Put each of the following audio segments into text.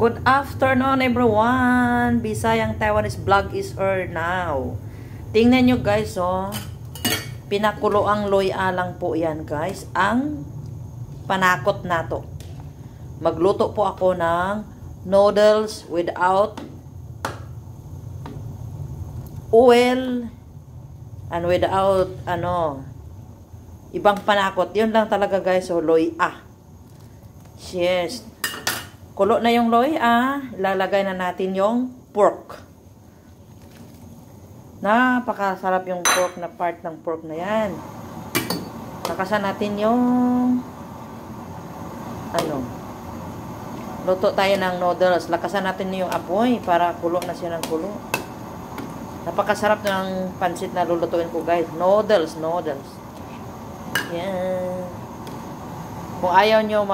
Good afternoon everyone. Bisayang Taiwanese vlog is here now. Tingnan nyo guys, oh. Pinakulo ang loya lang po yan guys. Ang panakot na to. Magluto po ako ng noodles without oil and without ibang panakot. Yun lang talaga guys, so loya. Yes. Kulo na yung loya, ilalagay na natin yung pork. Napakasarap yung pork na part ng pork na yan. Lakasan natin yung luto tayo ng noodles. Lakasan natin yung apoy para kulo na siya ng kulo. Napakasarap ng pansit na lulutuin ko guys. Noodles. Yan. Kung ayaw nyo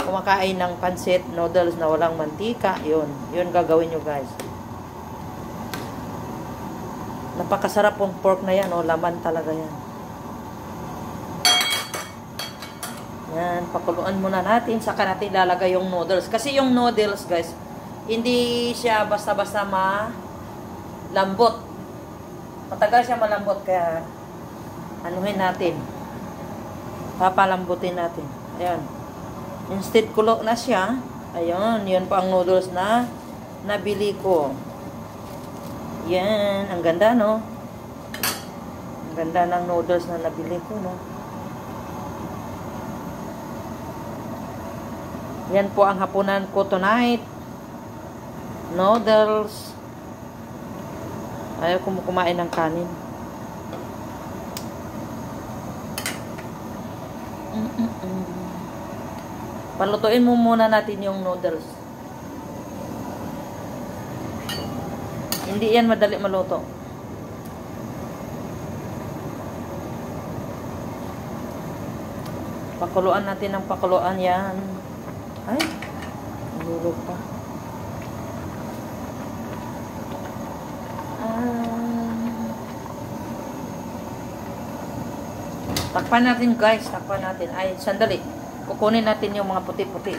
kumakain ng pansit, noodles na walang mantika, yun gagawin nyo guys. Napakasarap pong pork na yan, laman talaga yan. Yan, pakuluan muna natin, saka natin ilalagay yung noodles. Kasi yung noodles guys, hindi siya basta-basta malambot. Matagal siya malambot, kaya anuhin natin. Papalambutin natin. Ayan. Instead kulo na siya. Ayun, yun po ang noodles na nabili ko. Yan, ang ganda no. Ang ganda ng noodles na nabili ko no. Yan po ang hapunan ko tonight. Noodles. Ayaw ko kumain ng kanin. Palutuin mo muna natin yung noodles. Hindi yan madali maluto. Pakuluan natin ng pakuluan yan. Ay, nahulog pa. Takpan natin guys, takpan natin. Ay, sandali. Kukunin natin yung mga puti-puti.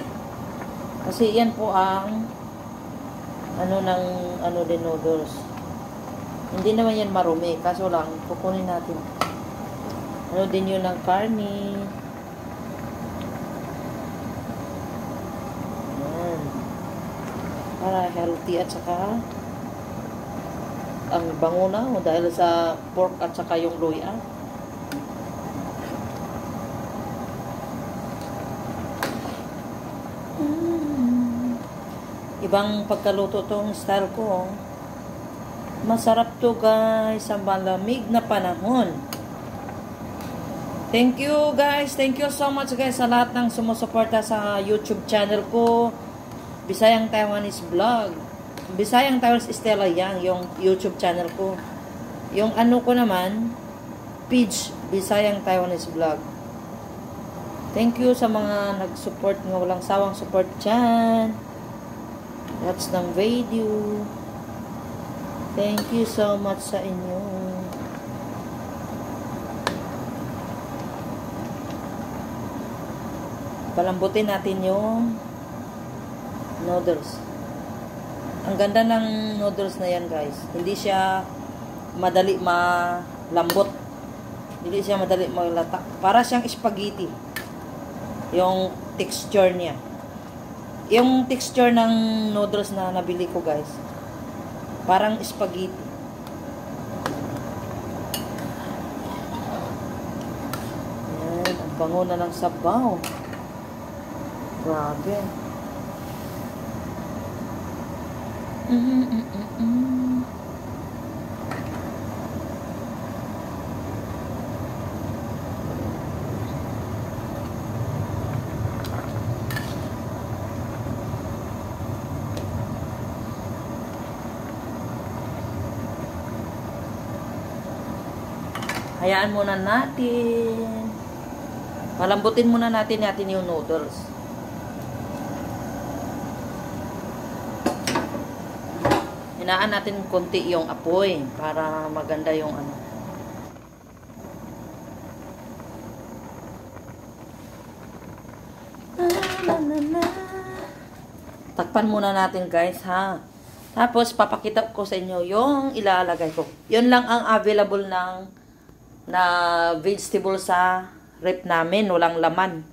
Kasi yan po ang din noodles. Hindi naman yan marumi. Kaso lang, kukunin natin. Din yun ng karni. Yan. Para healthy at saka ang bango na dahil sa pork at saka yung loya. Ibang pagkaluto tong style ko. Masarap to guys sa malamig na panahon. Thank you guys. Thank you so much guys sa lahat ng sumusuporta sa YouTube channel ko. Bisayang Taiwanese Vlog. Bisayang Taiwanese Stella Yang yung YouTube channel ko. Yung ko naman, page Bisayang Taiwanese Vlog. Thank you sa mga nag-support ng walang sawang support dyan. That's ng video. Thank you so much sa inyo. Palambutin natin yung noodles. Ang ganda ng noodles na yan guys. Hindi siya madali malambot. Hindi siya madali maglatak. Para siyang spaghetti. Yung texture niya. Yung texture ng noodles na nabili ko guys, parang spaghetti. Yan, ang bango na ng sabaw. Grabe. Hayaan muna natin. Palambutin muna natin yung noodles. Hinaan natin konti yung apoy para maganda yung Takpan muna natin guys ha. Tapos papakita ko sa inyo yung ilalagay ko. Yun lang ang available na vegetable sa rep namin. Walang laman.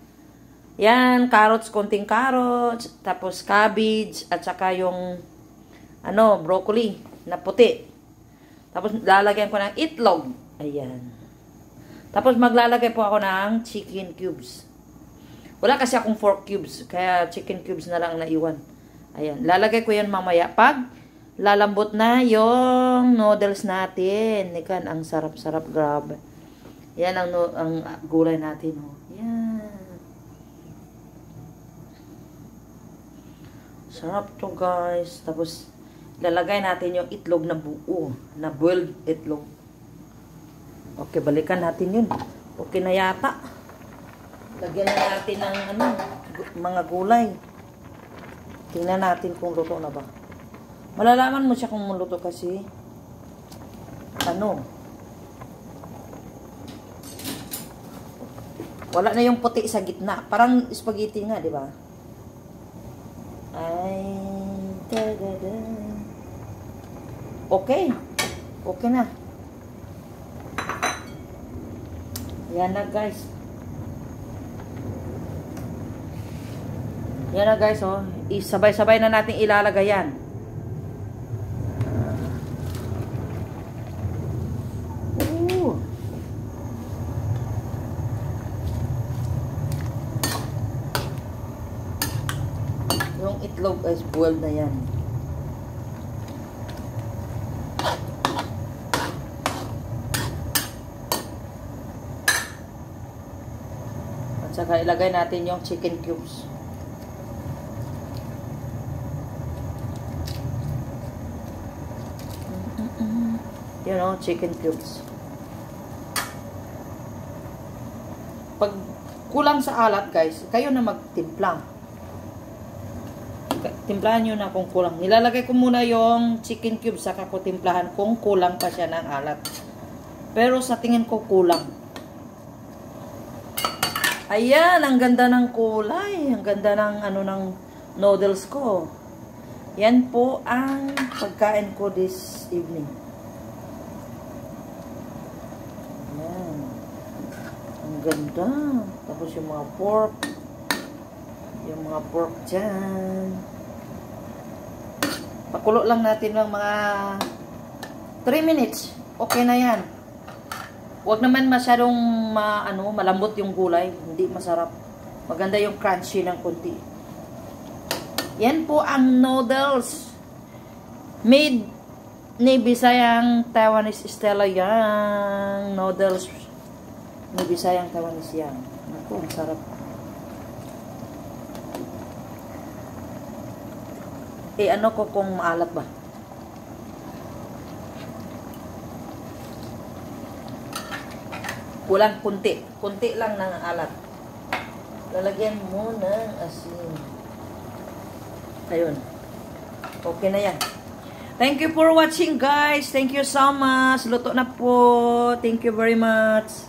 Yan, carrots, konting carrots. Tapos cabbage. At saka yung broccoli na puti. Tapos lalagyan ko ng itlog. Ayan. Tapos maglalagay po ako ng chicken cubes. Wala kasi akong 4 cubes. Kaya chicken cubes na lang naiwan. Ayan. Lalagay ko yan mamaya. Pag lalambot na yung noodles natin. Ikan, ang sarap-sarap. Grabe. Yan ang gulay natin. Oh. Yan. Sarap to guys. Tapos lalagay natin yung itlog na buo. Na boiled itlog. Okay, balikan natin yun. Okay na yata. Lagyan na natin ng mga gulay. Tingnan natin kung luto na ba. Malalaman mo siya kung luto kasi wala na yung puti sa gitna. Parang spaghetti nga, di ba? Ay, da-da-da. Okay. Okay na. Yan na guys. Yan na guys, oh. Isabay-sabay na natin ilalagay yan. Ooh. Yung itlog is boiled na yan. At saka ilagay natin yung chicken cubes. Chicken cubes. Pag kulang sa alat, guys, kayo na magtimpla. Timplahan nyo na kung kulang. Nilalagay ko muna yung chicken cubes, saka ko timplahan kung kulang pa siya ng alat. Pero sa tingin ko kulang. Ayan, ang ganda ng kulay. Ang ganda ng ng noodles ko. Yan po ang pagkain ko this evening. Ganda. Tapos yung mga pork. Yung mga pork dyan. Pakulo lang natin ng mga 3 minutes. Okay na yan. Huwag naman masyadong malambot yung gulay. Hindi masarap. Maganda yung crunchy ng kunti. Yan po ang noodles. Made ni Bisayang Taiwanese Stella Yang. Noodles. Ni Bisayang Taiwanese yan. Naku, ang sarap. Ko kung maalat ba? Kulang kunti. Kunti lang ng alat. Lalagyan mo ng asin. Ayun. Okay na yan. Thank you for watching guys. Thank you so much. Luto na po. Thank you very much.